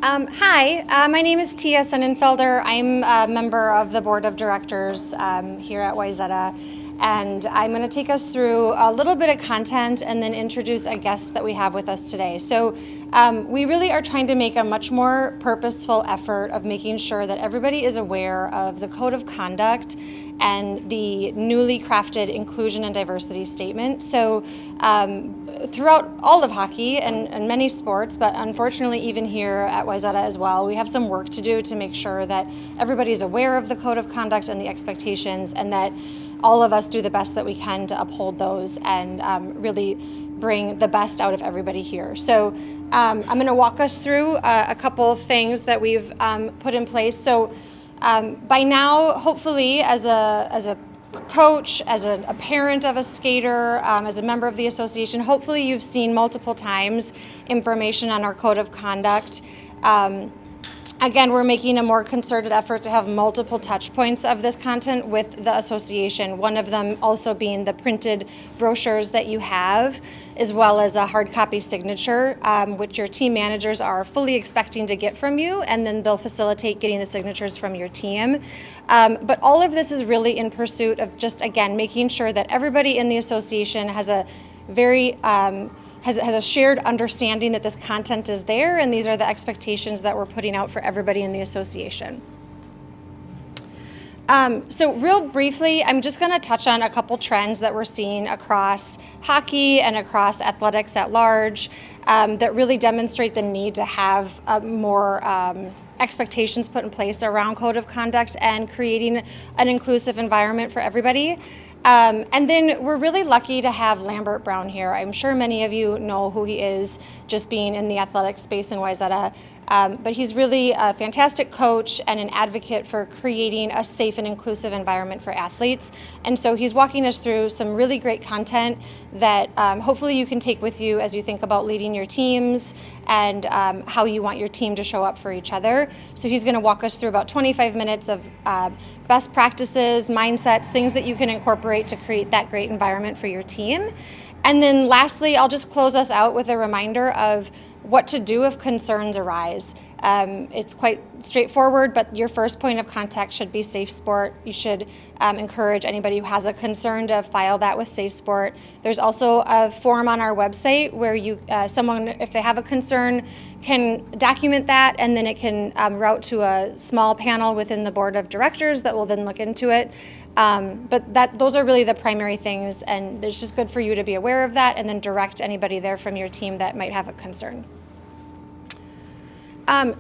Hi, my name is Tia Senenfelder. I'm a member of the board of directors here at WYHA, and I'm going to take us through a little bit of content and then introduce a guest that we have with us today. So we really are trying to make a much more purposeful effort of making sure that everybody is aware of the code of conduct and the newly crafted inclusion and diversity statement. So throughout all of hockey and many sports, but unfortunately even here at WYHA as well, we have some work to do to make sure that everybody's aware of the code of conduct and the expectations, and that all of us do the best that we can to uphold those and really bring the best out of everybody here. So I'm going to walk us through a couple things that we've put in place. So by now, hopefully, as a coach, as a parent of a skater, as a member of the association, hopefully you've seen multiple times information on our code of conduct. Again, we're making a more concerted effort to have multiple touch points of this content with the association, one of them also being the printed brochures that you have, as well as a hard copy signature, which your team managers are fully expecting to get from you, and then they'll facilitate getting the signatures from your team. But all of this is really in pursuit of just, again, making sure that everybody in the association has a very has a shared understanding that this content is there, and these are the expectations that we're putting out for everybody in the association. So real briefly, I'm just going to touch on a couple trends that we're seeing across hockey and across athletics at large that really demonstrate the need to have more expectations put in place around code of conduct and creating an inclusive environment for everybody. And then we're really lucky to have Lambert Brown here. I'm sure many of you know who he is, just being in the athletic space in WYHA. But he's really a fantastic coach and an advocate for creating a safe and inclusive environment for athletes. And so he's walking us through some really great content that hopefully you can take with you as you think about leading your teams and how you want your team to show up for each other. So he's going to walk us through about 25 minutes of best practices, mindsets, things that you can incorporate to create that great environment for your team. And then lastly, I'll just close us out with a reminder of what to do if concerns arise. It's quite straightforward, but your first point of contact should be Safe Sport. You should encourage anybody who has a concern to file that with Safe Sport. There's also a form on our website where someone, if they have a concern, can document that, and then it can route to a small panel within the board of directors that will then look into it. But those are really the primary things, and it's just good for you to be aware of that and then direct anybody there from your team that might have a concern.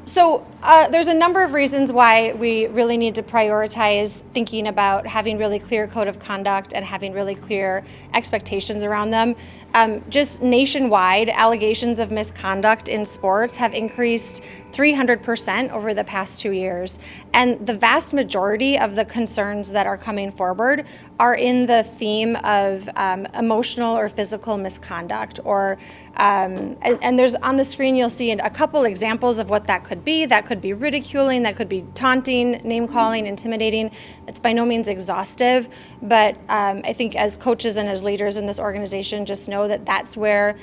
So there's a number of reasons why we really need to prioritize thinking about having really clear code of conduct and having really clear expectations around them. Just nationwide, allegations of misconduct in sports have increased 300% over the past 2 years. And the vast majority of the concerns that are coming forward are in the theme of emotional or physical misconduct, or and there's on the screen you'll see a couple examples of what that could be. That could be ridiculing, that could be taunting, name calling, intimidating. It's by no means exhaustive, but I think as coaches and as leaders in this organization, just know that that's where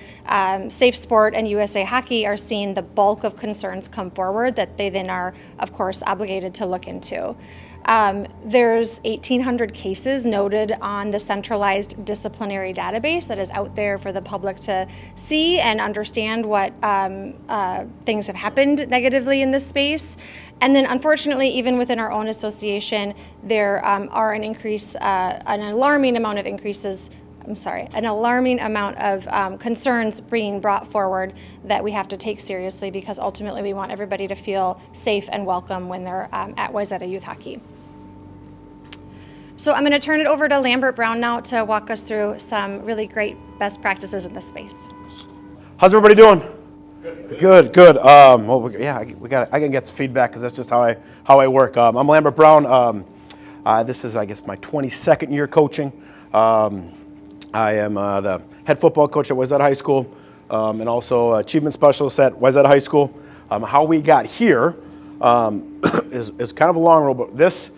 Safe Sport and USA Hockey are seeing the bulk of concerns come forward that they then are, of course, obligated to look into. There's 1,800 cases noted on the centralized disciplinary database that is out there for the public to see and understand what things have happened negatively in this space. And then unfortunately, even within our own association, there are an alarming amount of concerns being brought forward that we have to take seriously, because ultimately we want everybody to feel safe and welcome when they're at WYHA Youth Hockey. So I'm going to turn it over to Lambert Brown now to walk us through some really great best practices in this space. How's everybody doing? Good. Well, yeah, I can get some feedback because that's just how I work. I'm Lambert Brown. This is, I guess, my 22nd year coaching. I am the head football coach at WYHA High School, and also achievement specialist at WYHA High School. How we got here is kind of a long road, but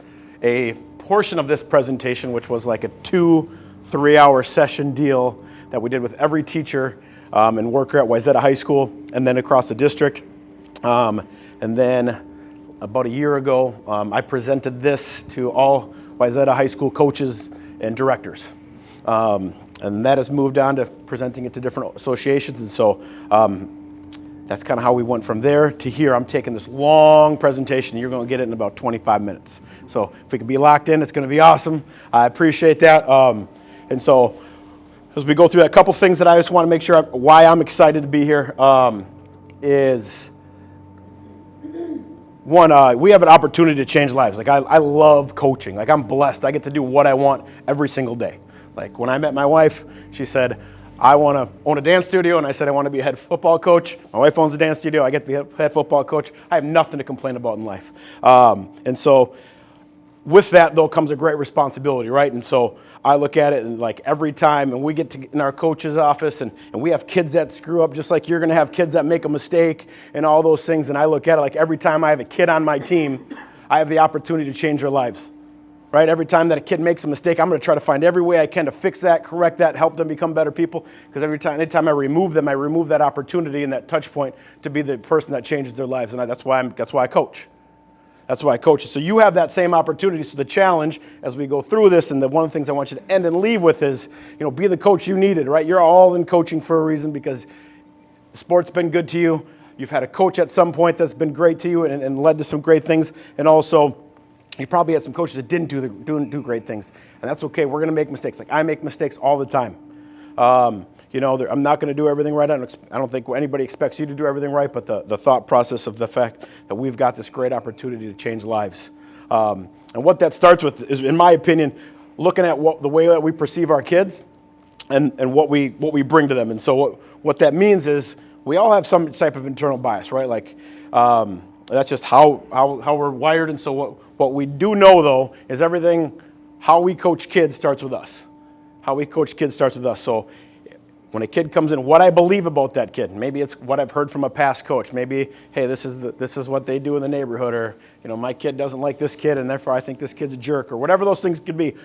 a portion of this presentation, which was like a 2-3 hour session deal that we did with every teacher and worker at WYHA High School and then across the district, And then about a year ago, I presented this to all WYHA high school coaches and directors. And that has moved on to presenting it to different associations. And so that's kind of how we went from there to here. I'm taking this long presentation. You're going to get it in about 25 minutes. So if we can be locked in, it's going to be awesome. I appreciate that. And so as we go through a couple things that I just want to make sure why I'm excited to be here is one, we have an opportunity to change lives. Like I love coaching. Like I'm blessed. I get to do what I want every single day. Like when I met my wife, she said, I want to own a dance studio, and I said I want to be a head football coach. My wife owns a dance studio. I get to be a head football coach. I have nothing to complain about in life. And so with that, though, comes a great responsibility, right? And so I look at it and like every time, and we get to in our coach's office, and we have kids that screw up, just like you're going to have kids that make a mistake and all those things. And I look at it like every time I have a kid on my team, I have the opportunity to change their lives. Right? Every time that a kid makes a mistake, I'm going to try to find every way I can to fix that, correct that, help them become better people. Because anytime I remove them, I remove that opportunity and that touch point to be the person that changes their lives. And that's why I coach. That's why I coach. So you have that same opportunity. So the challenge as we go through this, and one of the things I want you to end and leave with is, be the coach you needed. Right? You're all in coaching for a reason because the sport's been good to you. You've had a coach at some point that's been great to you and led to some great things, and also you probably had some coaches that didn't do great things, and that's okay. We're going to make mistakes. Like I make mistakes all the time. I'm not going to do everything right. I don't think anybody expects you to do everything right, but the thought process of the fact that we've got this great opportunity to change lives. And what that starts with is, in my opinion, looking at the way that we perceive our kids and what we bring to them. And so what that means is we all have some type of internal bias, right? Like that's just how we're wired. And so what we do know, though, is how we coach kids starts with us. How we coach kids starts with us. So when a kid comes in, what I believe about that kid, maybe it's what I've heard from a past coach. Maybe, hey, this is what they do in the neighborhood, or my kid doesn't like this kid, and therefore I think this kid's a jerk, or whatever those things could be.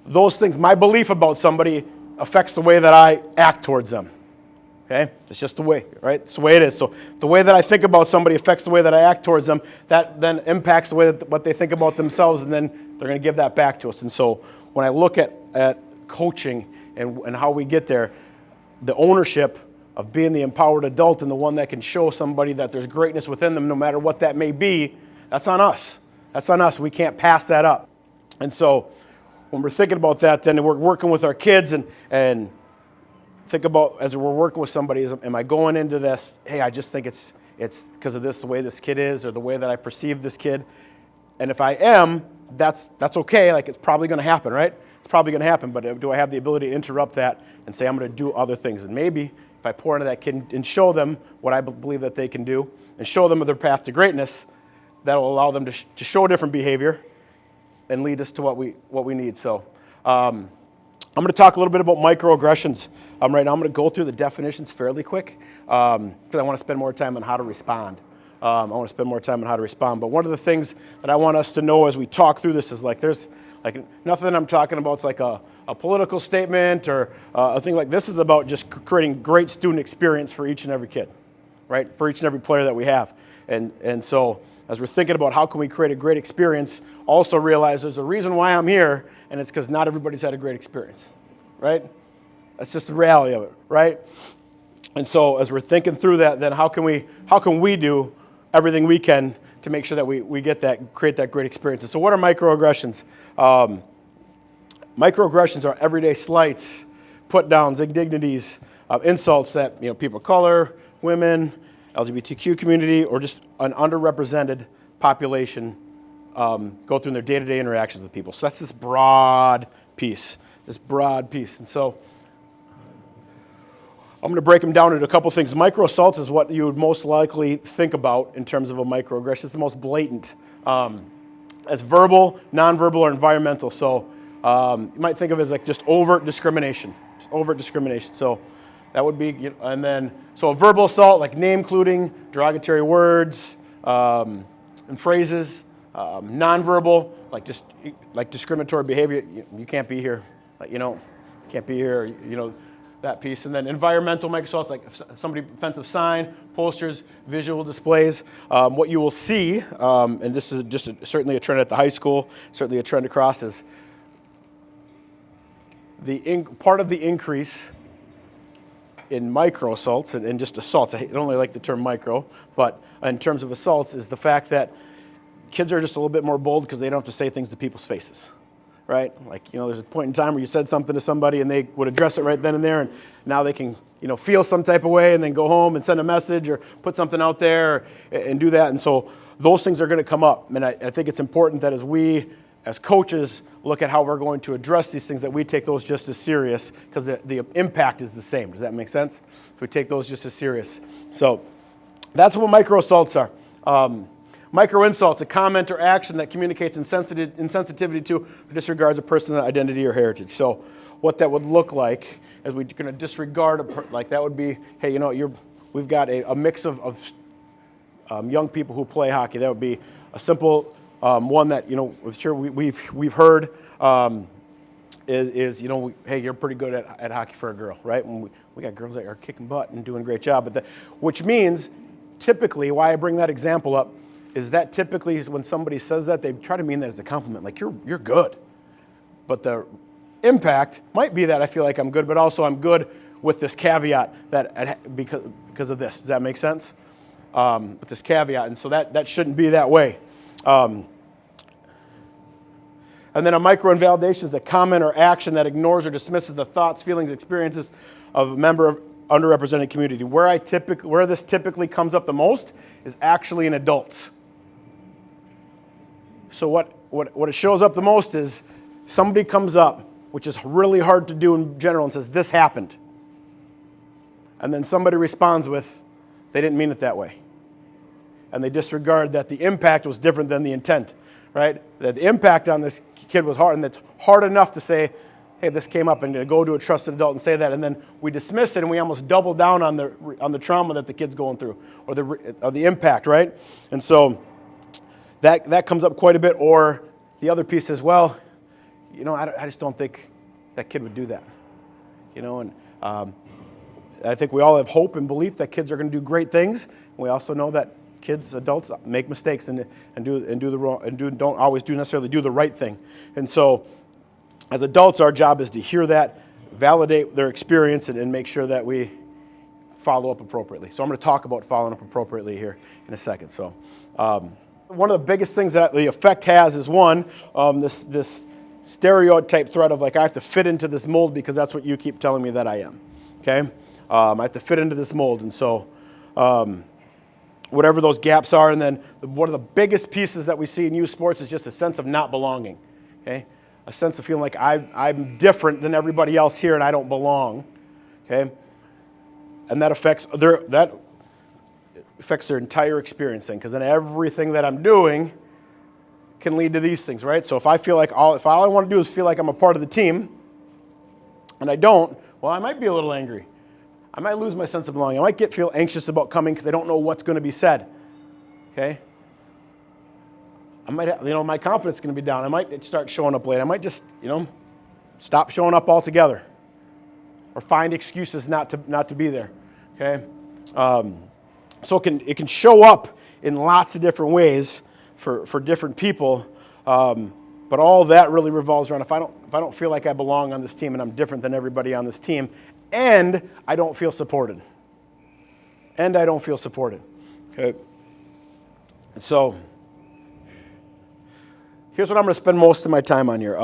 Those things, my belief about somebody affects the way that I act towards them. Okay? It's just the way, right? It's the way it is. So the way that I think about somebody affects the way that I act towards them. That then impacts the way that what they think about themselves, and then they're going to give that back to us. And so when I look at coaching and how we get there, the ownership of being the empowered adult and the one that can show somebody that there's greatness within them, no matter what that may be, that's on us. That's on us. We can't pass that up. And so when we're thinking about that, then we're working with our kids and think about, as we're working with somebody, am I going into this, hey, I just think it's because of the way this kid is, or the way that I perceive this kid. And if I am, that's okay. Like, it's probably going to happen, right? It's probably going to happen, but do I have the ability to interrupt that and say I'm going to do other things? And maybe if I pour into that kid and show them what I believe that they can do and show them their path to greatness, that will allow them to show different behavior and lead us to what we need. So I'm going to talk a little bit about microaggressions. Right now I'm going to go through the definitions fairly quick because I want to spend more time on how to respond. But one of the things that I want us to know as we talk through this is there's nothing I'm talking about is like a political statement or a thing like this. Is about just creating great student experience for each and every kid, right? For each and every player that we have. And so as we're thinking about how can we create a great experience, also realize there's a reason why I'm here, and it's because not everybody's had a great experience, right? That's just the reality of it, right? And so as we're thinking through that, then how can we do everything we can to make sure that we create that great experience? And so what are microaggressions? Microaggressions are everyday slights, put downs, indignities, insults that people of color, women, LGBTQ community, or just an underrepresented population go through in their day-to-day interactions with people. So that's this broad piece. And so I'm going to break them down into a couple things. Microassaults is what you would most likely think about in terms of a microaggression. It's the most blatant. As verbal, nonverbal, or environmental. So you might think of it as just overt discrimination. So that would be, and then, so a verbal assault, like name-including, derogatory words and phrases. Nonverbal, like discriminatory behavior. You can't be here. Can't be here. that piece. And then environmental microassaults, like somebody offensive sign, posters, visual displays. What you will see, and this is just certainly a trend at the high school, certainly a trend across, is part of the increase in micro assaults and just assaults. I don't really like the term micro, but in terms of assaults is the fact that kids are just a little bit more bold because they don't have to say things to people's faces, right? Like, there's a point in time where you said something to somebody and they would address it right then and there, and now they can, feel some type of way and then go home and send a message or put something out there and do that. And so those things are going to come up. And I think it's important that as we, as coaches, look at how we're going to address these things, that we take those just as serious, because the impact is the same. Does that make sense? So we take those just as serious. So that's what micro assaults are. Micro insults, a comment or action that communicates insensitivity to or disregards a person's identity or heritage. So what that would look like is we're going to disregard, like that would be, hey, we've got a mix of young people who play hockey. That would be a simple one that, sure we've heard is hey, you're pretty good at hockey for a girl, right? And we got girls that are kicking butt and doing a great job. Which means, typically, why I bring that example up is that typically when somebody says that, they try to mean that as a compliment, like you're good. But the impact might be that I feel like I'm good, but also I'm good with this caveat that because of this. Does that make sense? With this caveat, and so that shouldn't be that way. And then a micro invalidation is a comment or action that ignores or dismisses the thoughts, feelings, experiences of a member of underrepresented community. Where this typically comes up the most is actually in adults. So what it shows up the most is somebody comes up, which is really hard to do in general, and says, this happened. And then somebody responds with, they didn't mean it that way. And they disregard that the impact was different than the intent, right? That the impact on this kid was hard, and it's hard enough to say, hey, this came up, and to go to a trusted adult and say that, and then we dismiss it, and we almost double down on the trauma that the kid's going through, or the impact, right? And so that comes up quite a bit. Or the other piece is, well, I just don't think that kid would do that, and I think we all have hope and belief that kids are going to do great things. We also know that adults make mistakes and do the wrong, and don't always necessarily do the right thing. And so as adults, our job is to hear that, validate their experience, and make sure that we follow up appropriately. So I'm going to talk about following up appropriately here in a second. So one of the biggest things that the effect has is this stereotype threat of like, I have to fit into this mold because that's what you keep telling me that I am. Okay? I have to fit into this mold. And so whatever those gaps are, and then one of the biggest pieces that we see in youth sports is just a sense of not belonging. Okay? A sense of feeling like I'm different than everybody else here and I don't belong. Okay? And that affects their entire experience thing, because then everything that I'm doing can lead to these things, right? So if I feel like if all I want to do is feel like I'm a part of the team and I don't, well, I might be a little angry. I might lose my sense of belonging. I might feel anxious about coming because I don't know what's going to be said. Okay? I might, my confidence is going to be down. I might start showing up late. I might just, stop showing up altogether, or find excuses not to be there. Okay? So it can show up in lots of different ways for different people. But all that really revolves around if I don't feel like I belong on this team and I'm different than everybody on this team, and I don't feel supported. Okay? So here's what I'm going to spend most of my time on here.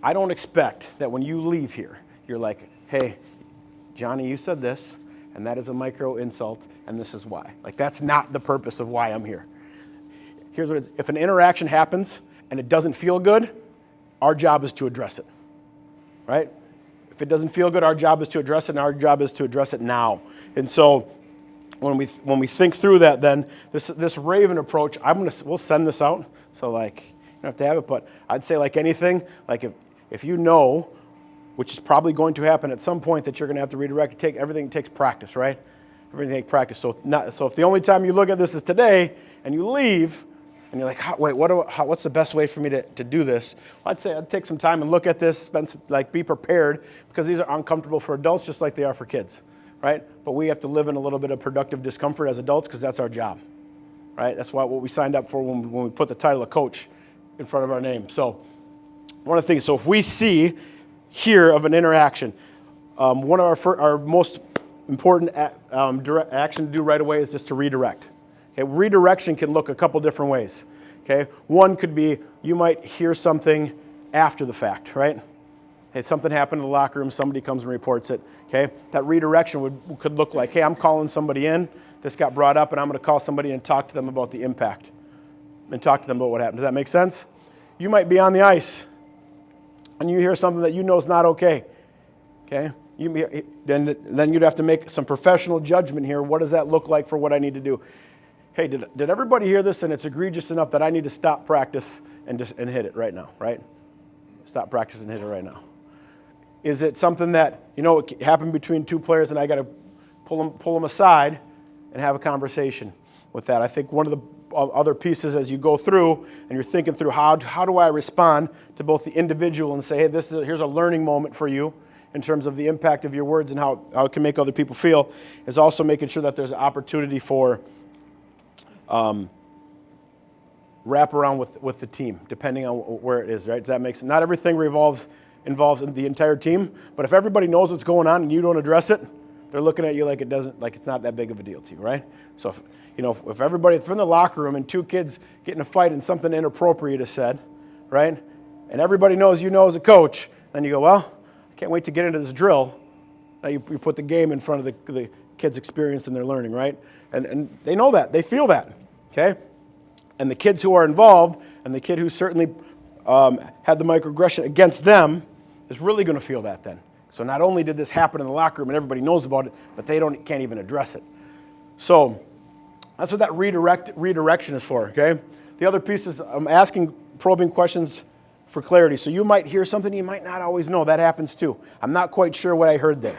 I don't expect that when you leave here, you're like, hey, Johnny, you said this, and that is a micro insult, and this is why. Like, that's not the purpose of why I'm here. Here's what it is. If an interaction happens and it doesn't feel good, our job is to address it, right? If it doesn't feel good, our job is to address it, and our job is to address it now. And so when we think through that, then this Raven approach, we'll send this out. So like, you don't have to have it, but I'd say like anything, like if you know, which is probably going to happen at some point, that you're going to have to redirect, everything takes practice, right? Everything takes practice. So if the only time you look at this is today and you leave, and you're like, wait, what's the best way for me to do this? Well, I'd say I'd take some time and look at this, be prepared, because these are uncomfortable for adults just like they are for kids, right? But we have to live in a little bit of productive discomfort as adults because that's our job, right? That's what we signed up for when we put the title of coach in front of our name. So one of the things, so if we see here of an interaction, one of our most important action to do right away is just to redirect. Okay, redirection can look a couple different ways. Okay, one could be you might hear something after the fact, right? Hey, something happened in the locker room, somebody comes and reports it. Okay, that redirection could look like, hey, I'm calling somebody in, this got brought up, and I'm going to call somebody and talk to them about the impact and talk to them about what happened. Does that make sense? You might be on the ice and you hear something that you know is not okay. Okay, then you'd have to make some professional judgment here. What does that look like for what I need to do? Hey, did everybody hear this and it's egregious enough that I need to stop practice and hit it right now, right? Stop practice and hit it right now. Is it something that, it happened between two players and I got to pull them aside and have a conversation with that? I think one of the other pieces as you go through and you're thinking through how do I respond to both the individual and say, hey, here's a learning moment for you in terms of the impact of your words and how it can make other people feel, is also making sure that there's an opportunity for wrap around with the team, depending on where it is, right? Does that make sense? Not everything involves the entire team, but if everybody knows what's going on and you don't address it, they're looking at you like it's not that big of a deal to you, right? So if in the locker room and two kids get in a fight and something inappropriate is said, right? And everybody knows as a coach, then you go, well, I can't wait to get into this drill. Now you put the game in front of the kids' experience and their learning, right? And they know that, they feel that, okay? And the kids who are involved and the kid who certainly had the microaggression against them is really going to feel that then. So not only did this happen in the locker room and everybody knows about it, but they can't even address it. So that's what that redirection is for, okay? The other piece is I'm asking probing questions for clarity. So you might hear something you might not always know. That happens too. I'm not quite sure what I heard there,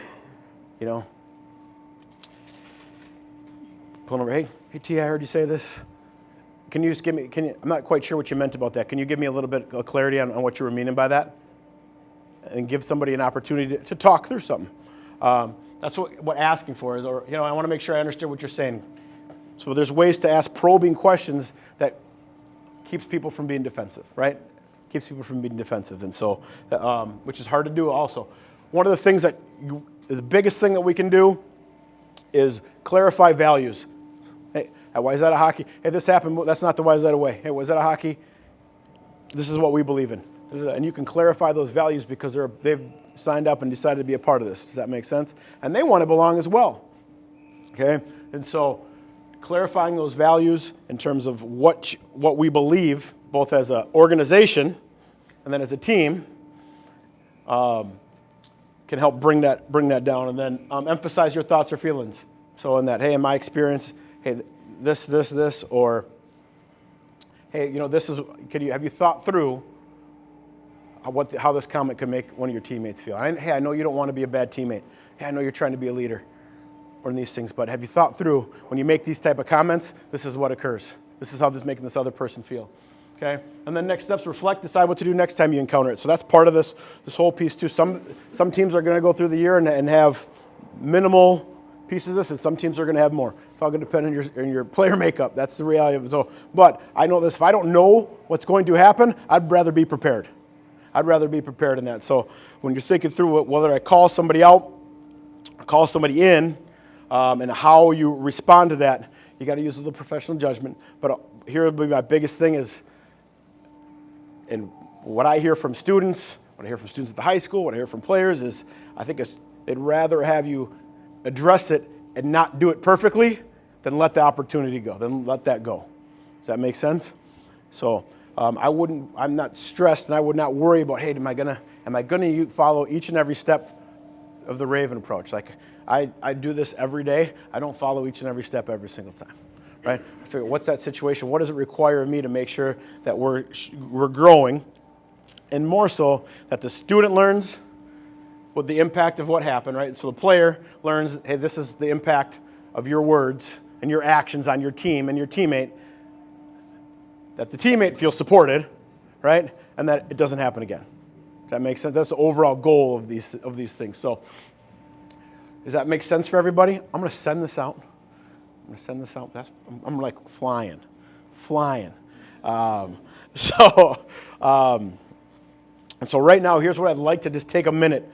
Pulling over, hey T, I heard you say this. Can you just I'm not quite sure what you meant about that. Can you give me a little bit of clarity on what you were meaning by that? And give somebody an opportunity to talk through something. That's what asking for is, or, I want to make sure I understand what you're saying. So there's ways to ask probing questions that keeps people from being defensive, right? Keeps people from being defensive. And so, which is hard to do also. One of the things the biggest thing that we can do is clarify values. Hey, at WYHA hockey, hey, this happened, that's not the WYHA way. Hey, WYHA hockey, this is what we believe in. And you can clarify those values because they've signed up and decided to be a part of this. Does that make sense? And they want to belong as well. Okay? And so clarifying those values in terms of what we believe, both as an organization and then as a team, can help bring that down. And then emphasize your thoughts or feelings. So in that, hey, in my experience, hey, this, or hey, have you thought through how this comment could make one of your teammates feel? Hey, I know you don't want to be a bad teammate. Hey, I know you're trying to be a leader or in these things, but have you thought through when you make these type of comments, this is what occurs. This is how this is making this other person feel. Okay? And then next steps, reflect, decide what to do next time you encounter it. So that's part of this whole piece too. Some teams are going to go through the year and have minimal pieces of this, and some teams are going to have more. It's all going to depend on your player makeup. That's the reality of it. So, but I know this, if I don't know what's going to happen, I'd rather be prepared. I'd rather be prepared in that. So when you're thinking through whether I call somebody out, or call somebody in, and how you respond to that, you got to use a little professional judgment. But here would be my biggest thing is, and what I hear from students, what I hear from students at the high school, what I hear from players is, I think they'd rather have you address it and not do it perfectly than let the opportunity go, then let that go. Does that make sense? So I'm not stressed and I would not worry about, hey, am I gonna follow each and every step of the Raven approach? Like I do this every day. I don't follow each and every step every single time, right? I figure, what's that situation? What does it require of me to make sure that we're growing, and more so that the student learns what the impact of what happened, right? So the player learns, hey, this is the impact of your words and your actions on your team and your teammate. that the teammate feels supported, right? And that it doesn't happen again. Does that make sense? That's the overall goal of these things. So does that make sense for everybody? I'm going to send this out. I'm like flying. And so right now, here's what I'd like to just take a minute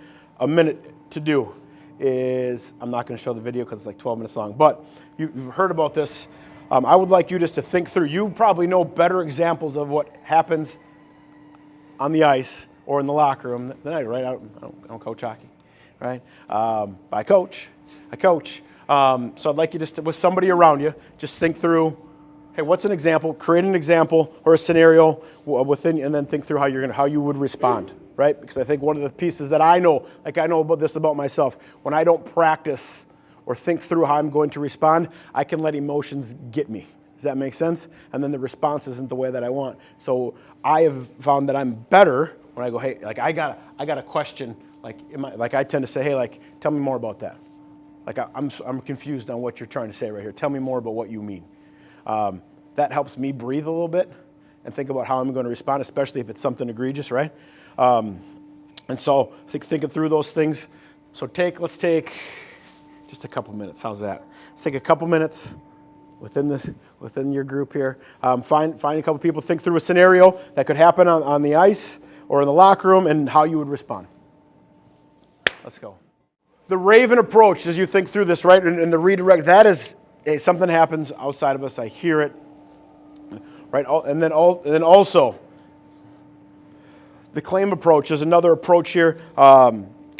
to do is, I'm not going to show the video because it's like 12 minutes long, but you've heard about this. I would like you just to think through. You probably know better examples of what happens on the ice or in the locker room than I do, right? I don't coach hockey, right? But I coach. So I'd like you just to, with somebody around you, just think through, hey, what's an example? Create an example or a scenario within, and then think through how you would respond, right? Because I think one of the pieces that I know about this about myself, when I don't practice or think through how I'm going to respond, I can let emotions get me. Does that make sense? And then the response isn't the way that I want. So I have found that I'm better when I go, hey, like I got a question, like I tend to say, hey, like tell me more about that. Like I'm confused on what you're trying to say right here. Tell me more about what you mean. That helps me breathe a little bit and think about how I'm going to respond, especially if it's something egregious, right? And so I think thinking through those things. So let's take just a couple minutes. How's that? Let's take a couple minutes within your group here. Find a couple people, think through a scenario that could happen on the ice or in the locker room and how you would respond. Let's go. The Raven approach, as you think through this, right, and the redirect, that is, hey, something happens outside of us, I hear it, right, and then also, the claim approach is another approach here.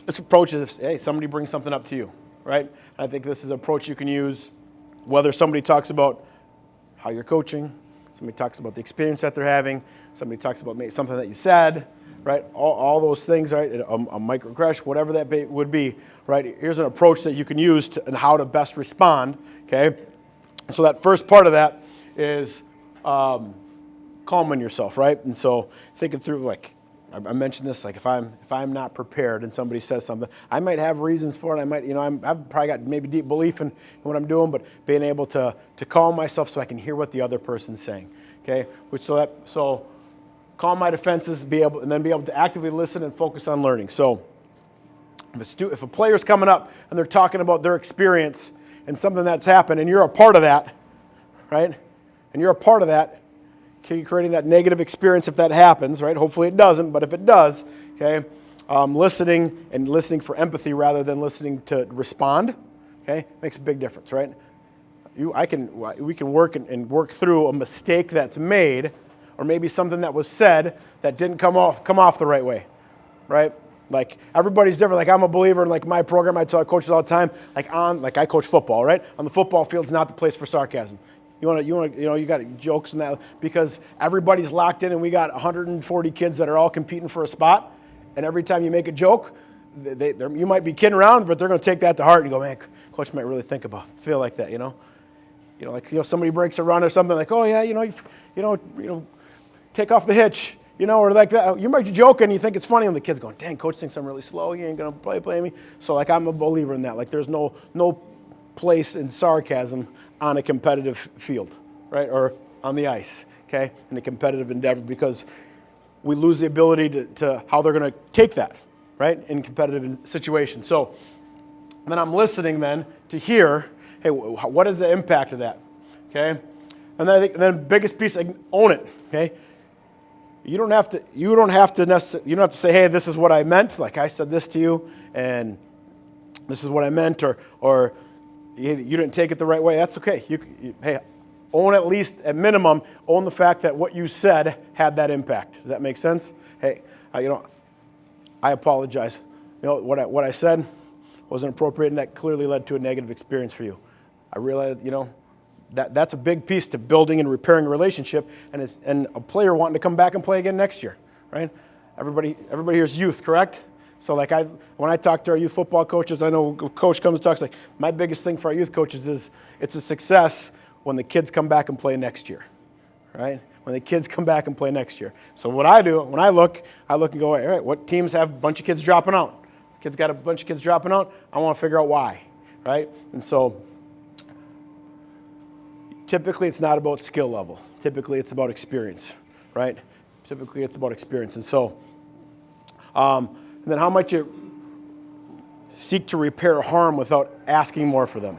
This approach is, hey, somebody brings something up to you, right? I think this is an approach you can use, whether somebody talks about how you're coaching, somebody talks about the experience that they're having, somebody talks about maybe something that you said, right? All those things, right? A microcrash, whatever that would be, right? Here's an approach that you can use and how to best respond, okay? So that first part of that is calming yourself, right? And so thinking through, like, I mentioned this, like if I'm not prepared and somebody says something, I might have reasons for it. I might, I've probably got maybe deep belief in what I'm doing, but being able to calm myself so I can hear what the other person's saying, okay? So calm my defenses, be able to actively listen and focus on learning. So if a player's coming up and they're talking about their experience and something that's happened and you're a part of that, right? And you're a part of that, okay, creating that negative experience if that happens, right? Hopefully it doesn't, but if it does, okay, listening for empathy rather than listening to respond, okay, makes a big difference, right? We can work through a mistake that's made, or maybe something that was said that didn't come off the right way, right? Like everybody's different. Like I'm a believer in like my program. I tell coaches all the time. Like I coach football, right? On the football field's not the place for sarcasm. You got jokes and that because everybody's locked in, and we got 140 kids that are all competing for a spot. And every time you make a joke, you might be kidding around, but they're going to take that to heart and go, man, coach might really feel like that, somebody breaks a run or something like, oh yeah, take off the hitch, or like that. You might be joking, you think it's funny, and the kid's going, dang, coach thinks I'm really slow. He ain't going to play me. So like I'm a believer in that. Like there's no place in sarcasm on a competitive field, right, or on the ice, okay, in a competitive endeavor, because we lose the ability to how they're going to take that, right, in competitive situations. So then I'm listening then to hear, hey, what is the impact of that, okay? And then I think the biggest piece, own it, okay? You don't have to say, hey, this is what I meant, like I said this to you, and this is what I meant, or you didn't take it the right way. That's okay. Hey, own at least, at minimum, own the fact that what you said had that impact. Does that make sense? Hey, I apologize. What I said wasn't appropriate, and that clearly led to a negative experience for you. I realize, that's a big piece to building and repairing a relationship, and a player wanting to come back and play again next year, right? Everybody here is youth, correct? So like when I talk to our youth football coaches, I know a coach comes and talks like, my biggest thing for our youth coaches is it's a success when the kids come back and play next year, right? When the kids come back and play next year. So what I do, when I look and go, all right, what teams have a bunch of kids dropping out? Kids got a bunch of kids dropping out. I want to figure out why, right? And so typically it's not about skill level. Typically it's about experience, right? Typically it's about experience. And so, and then how might you seek to repair harm without asking more for them?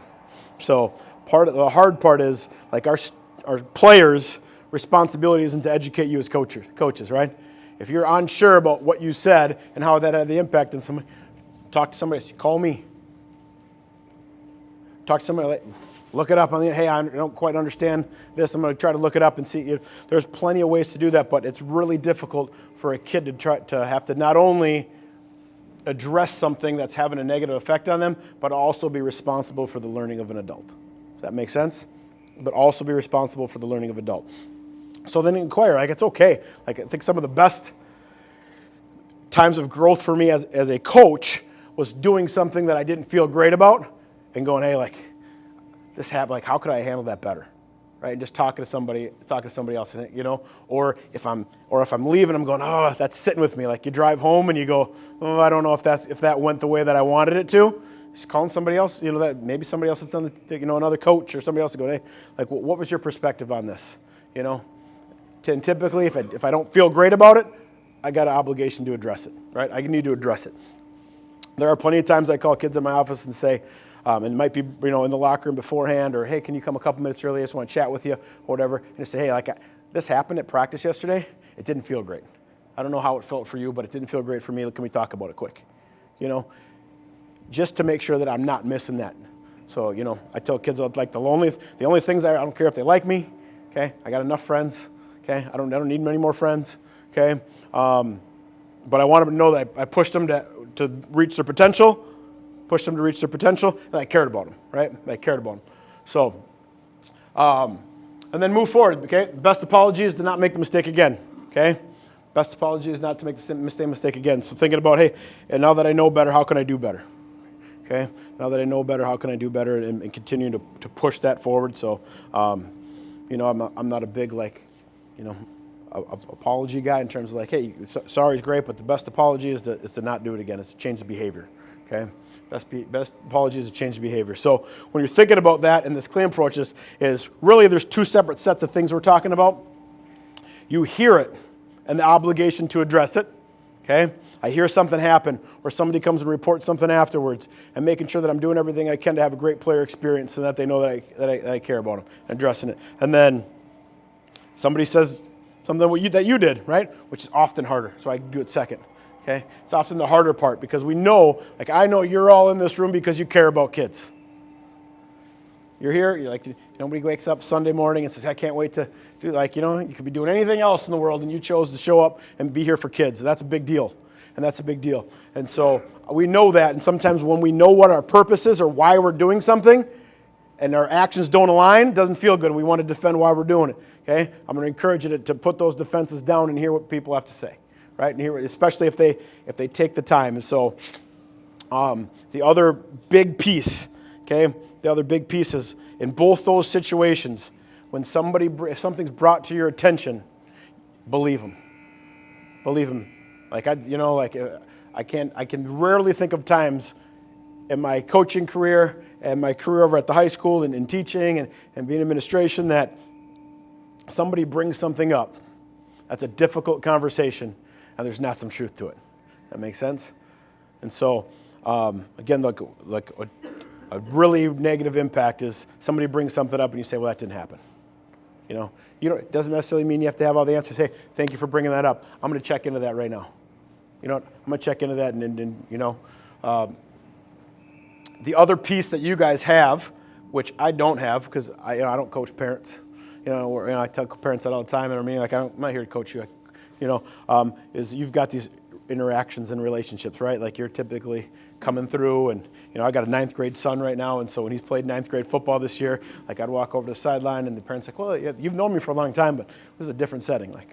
So the hard part is, like, our players' responsibility isn't to educate you as coaches, right? If you're unsure about what you said and how that had the impact on somebody, talk to somebody else. Call me. Talk to somebody. Look it up on the internet. Hey, I don't quite understand this. I'm going to try to look it up and see. There's plenty of ways to do that, but it's really difficult for a kid to have to not only address something that's having a negative effect on them, but also be responsible for the learning of an adult. Does that make sense? But also be responsible for the learning of adult. So then inquire, like, it's okay. Like, I think some of the best times of growth for me as a coach was doing something that I didn't feel great about and going, hey, like, this happened, like, how could I handle that better? Right? And just talking to somebody else, you know, or if I'm leaving, I'm going, oh, that's sitting with me. Like, you drive home and you go, oh, I don't know if that went the way that I wanted it to. Just calling somebody else, you know, that maybe somebody else that's on the, you know, another coach or somebody else to go, hey, like, what was your perspective on this? You know, and typically if I don't feel great about it, I got an obligation to address it, right? I need to address it. There are plenty of times I call kids in my office and say, and it might be, you know, in the locker room beforehand, or, hey, can you come a couple minutes early? I just want to chat with you, or whatever. And just say, hey, like, this happened at practice yesterday. It didn't feel great. I don't know how it felt for you, but it didn't feel great for me. Can we talk about it quick? You know, just to make sure that I'm not missing that. So, you know, I tell kids, like, the only things I don't care if they like me. Okay, I got enough friends. Okay, I don't need many more friends. Okay, but I want them to know that I pushed them to reach their potential. Push them to reach their potential, and I cared about them, right? I cared about them. So, and then move forward, okay? Best apology is to not make the mistake again, okay? Best apology is not to make the same mistake again. So thinking about, hey, and now that I know better, how can I do better? Okay? Now that I know better, how can I do better, and continue to push that forward. So, you know, I'm not a big, like, you know, apology guy in terms of, like, hey, sorry is great, but the best apology is to not do it again. It's to change the behavior, okay? Best apology is to change the behavior. So when you're thinking about that, and this clean approach is really, there's two separate sets of things we're talking about. You hear it and the obligation to address it, okay? I hear something happen, or somebody comes and reports something afterwards, and making sure that I'm doing everything I can to have a great player experience, and that they know that I care about them, and addressing it. And then somebody says something that you did, right? Which is often harder, so I do it second. Okay? It's often the harder part, because we know, like, I know you're all in this room because you care about kids. You're here, you're like, nobody wakes up Sunday morning and says, I can't wait to do, like, you know, you could be doing anything else in the world, and you chose to show up and be here for kids. That's a big deal. And that's a big deal. And so we know that, and sometimes when we know what our purpose is or why we're doing something, and our actions don't align, it doesn't feel good. We want to defend why we're doing it. Okay? I'm going to encourage you to put those defenses down and hear what people have to say. Right, and here, especially if they take the time. And so, the other big piece, okay, the other big piece is, in both those situations, when if something's brought to your attention, believe them. Believe them. Like, I can rarely think of times in my coaching career and my career over at the high school and in teaching and being in administration that somebody brings something up that's a difficult conversation, and there's not some truth to it. That makes sense? And so, again, like a really negative impact is somebody brings something up and you say, well, that didn't happen. You know, it doesn't necessarily mean you have to have all the answers. Hey, thank you for bringing that up. I'm going to check into that right now. You know, I'm going to check into that, and you know, the other piece that you guys have, which I don't have, because I don't coach parents. You know, I tell parents that all the time, and I mean, like, I'm not here to coach you. You know, is you've got these interactions and relationships, right? Like, you're typically coming through, and, you know, I got a 9th grade son right now, and so when he's played 9th grade football this year, like, I'd walk over to the sideline, and the parents like, well, you've known me for a long time, but this is a different setting, like,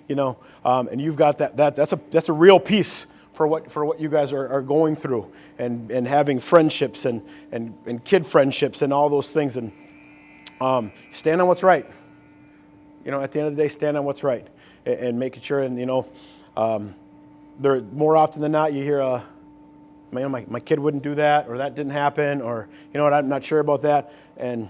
you know, and you've got that's a real piece for what you guys are going through, and having friendships and kid friendships and all those things, and stand on what's right. You know, at the end of the day, stand on what's right. And making sure, and, you know, there more often than not, you hear, man, my kid wouldn't do that, or that didn't happen, or, you know what, I'm not sure about that. And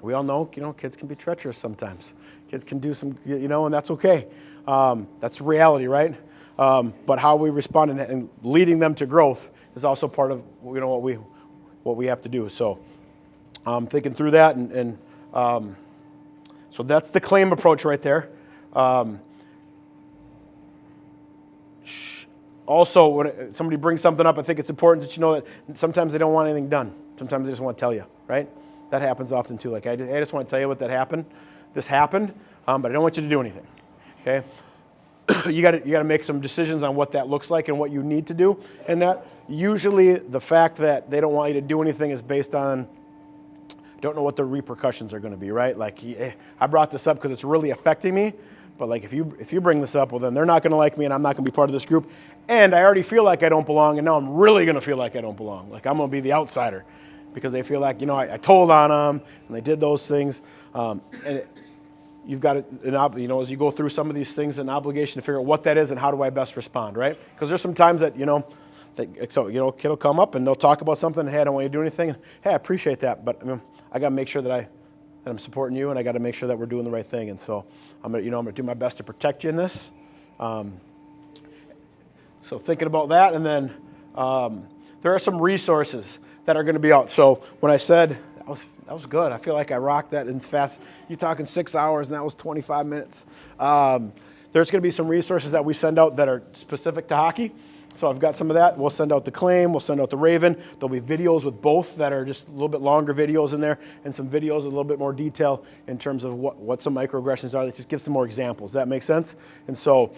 we all know, kids can be treacherous sometimes. Kids can do some, and that's okay. That's reality, right? But how we respond and leading them to growth is also part of, what we have to do. So thinking through that, and so that's the claim approach right there. Also, when somebody brings something up, I think it's important that you know that sometimes they don't want anything done. Sometimes they just want to tell you, right? That happens often too. Like, I just want to tell you this happened, but I don't want you to do anything, okay? You got to make some decisions on what that looks like and what you need to do. And that usually the fact that they don't want you to do anything is based on don't know what the repercussions are going to be, right? Like, I brought this up because it's really affecting me, but like if you bring this up, well, then they're not going to like me and I'm not going to be part of this group. And I already feel like I don't belong, and now I'm really going to feel like I don't belong. Like I'm going to be the outsider because they feel like, I told on them and they did those things. You've got as you go through some of these things, an obligation to figure out what that is and how do I best respond, right? Because there's some times that, kid will come up and they'll talk about something. Hey, I don't want you to do anything. And, hey, I appreciate that, but I got to make sure that I'm supporting you, and I got to make sure that we're doing the right thing. And so I'm gonna do my best to protect you in this. So thinking about that, and then there are some resources that are going to be out. So when I said that was good, I feel like I rocked that in fast. You're talking 6 hours, and that was 25 minutes. There's going to be some resources that we send out that are specific to hockey. So I've got some of that. We'll send out the Claim. We'll send out the Raven. There'll be videos with both that are just a little bit longer videos in there, and some videos with a little bit more detail in terms of what some microaggressions are that just give some more examples. Does that make sense? And so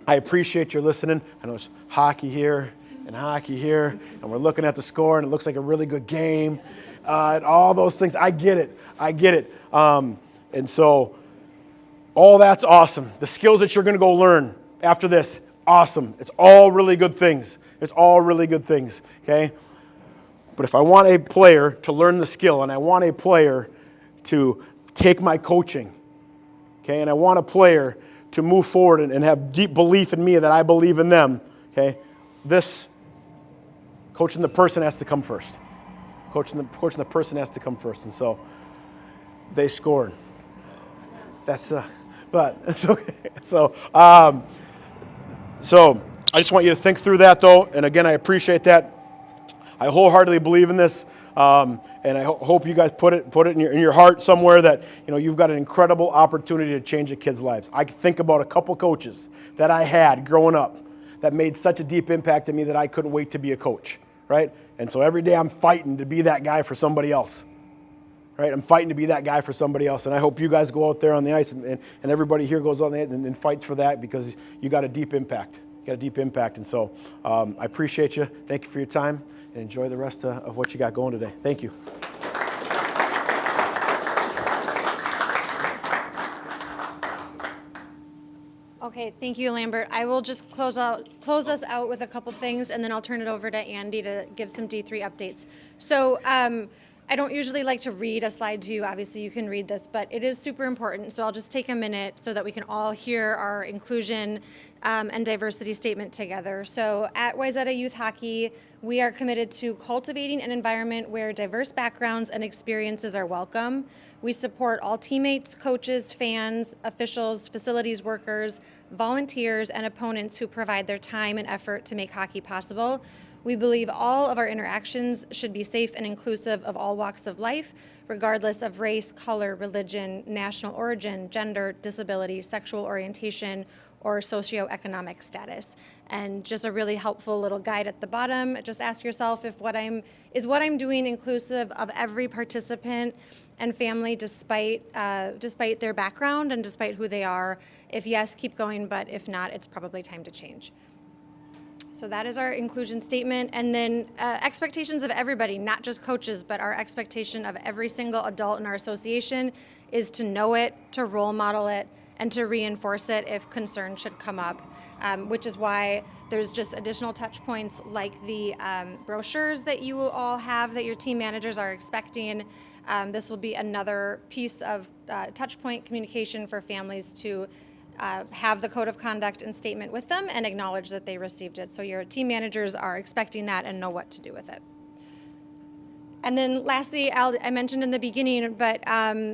I appreciate your listening. I know it's hockey here and hockey here, and we're looking at the score, and it looks like a really good game, and all those things. I get it. And so all that's awesome. The skills that you're going to go learn after this, awesome. It's all really good things. Okay? But if I want a player to learn the skill, and I want a player to take my coaching, okay, and I want a player to move forward and have deep belief in me that I believe in them, okay, this coaching the person has to come first. Coaching the person has to come first. And so they scored. But it's okay. So I just want you to think through that, though. And again, I appreciate that. I wholeheartedly believe in this. And I hope you guys put it in your heart somewhere that you've got an incredible opportunity to change a kid's lives. I think about a couple coaches that I had growing up that made such a deep impact on me that I couldn't wait to be a coach, right? And so every day I'm fighting to be that guy for somebody else, right? I'm fighting to be that guy for somebody else, and I hope you guys go out there on the ice and everybody here goes on the ice and fights for that because you got a deep impact. And so I appreciate you. Thank you for your time. And enjoy the rest of what you got going today. Thank you. Okay, thank you, Lambert. I will just close us out with a couple things, and then I'll turn it over to Andy to give some D3 updates. So I don't usually like to read a slide to you. Obviously, you can read this, but it is super important. So I'll just take a minute so that we can all hear our inclusion and diversity statement together. So at WYZETA Youth Hockey, we are committed to cultivating an environment where diverse backgrounds and experiences are welcome. We support all teammates, coaches, fans, officials, facilities workers, volunteers, and opponents who provide their time and effort to make hockey possible. We believe all of our interactions should be safe and inclusive of all walks of life, regardless of race, color, religion, national origin, gender, disability, sexual orientation, or socioeconomic status. And just a really helpful little guide at the bottom. Just ask yourself if what I'm doing inclusive of every participant and family despite their background and despite who they are. If yes, keep going, but if not, it's probably time to change. So that is our inclusion statement. And then expectations of everybody, not just coaches, but our expectation of every single adult in our association is to know it, to role model it, and to reinforce it if concern should come up, which is why there's just additional touch points like the brochures that you all have that your team managers are expecting. This will be another piece of touch point communication for families to have the code of conduct and statement with them and acknowledge that they received it. So your team managers are expecting that and know what to do with it. And then lastly, I mentioned in the beginning, but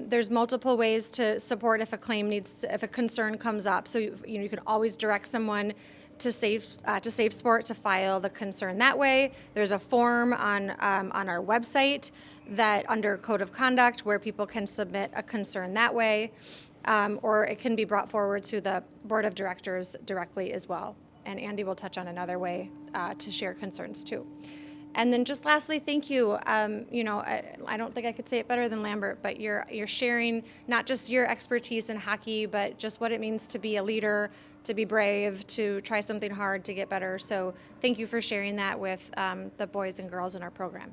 there's multiple ways to support if if a concern comes up. So you can always direct someone to Safe Sport to file the concern that way. There's a form on our website that under Code of Conduct where people can submit a concern that way, or it can be brought forward to the Board of Directors directly as well. And Andy will touch on another way to share concerns too. And then just lastly, thank you. I don't think I could say it better than Lambert, but you're sharing not just your expertise in hockey, but just what it means to be a leader, to be brave, to try something hard, to get better. So thank you for sharing that with the boys and girls in our program.